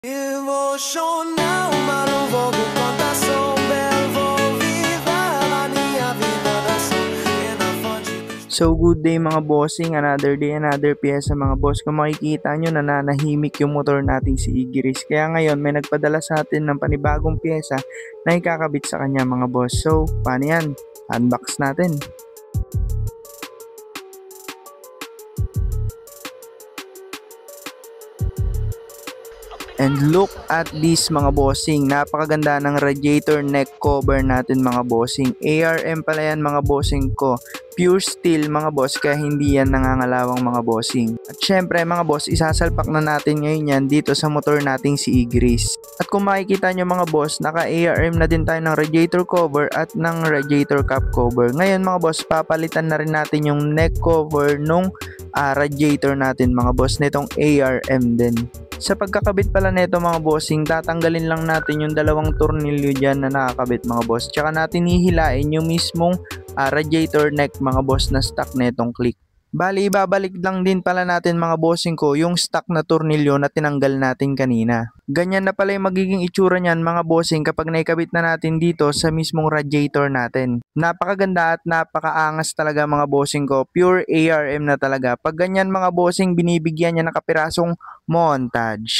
Emotional, maluwag ang pantasong belvo viva la mia vida adesso e na foggi. So good day mga bossing, another day, another pyesa mga boss. Kung makikita nyo nananahimik yung motor natin si Igris. Kaya ngayon may nagpadala sa atin ng panibagong pyesa na ikakabit sa kanya mga boss. So paano yan? Unbox natin. And look at this mga bossing, napakaganda ng radiator neck cover natin mga bossing. ARM pala yan mga bossing ko. Pure steel mga boss, kaya hindi yan nangangalawang mga bossing. At syempre mga boss, isasalpak na natin ngayon yan dito sa motor nating si Igris. At kung makikita nyo mga boss, naka ARM na din tayo ng radiator cover at ng radiator cap cover. Ngayon mga boss, papalitan na rin natin yung neck cover nung radiator natin mga boss, nitong ARM din. Sa pagkakabit pala nito mga bossing, tatanggalin lang natin yung dalawang tornilyo dyan na nakakabit mga boss. Tsaka natin hihilain yung mismong radiator neck mga boss na stock netong click. Bali, ibabalik lang din pala natin mga bossing ko yung stock na tornilyo na tinanggal natin kanina. Ganyan na pala yung magiging itsura niyan mga bossing kapag naikabit na natin dito sa mismong radiator natin. Napakaganda at napakaangas talaga mga bossing ko. Pure ARM na talaga. Pag ganyan mga bossing, binibigyan niya ng kapirasong montage.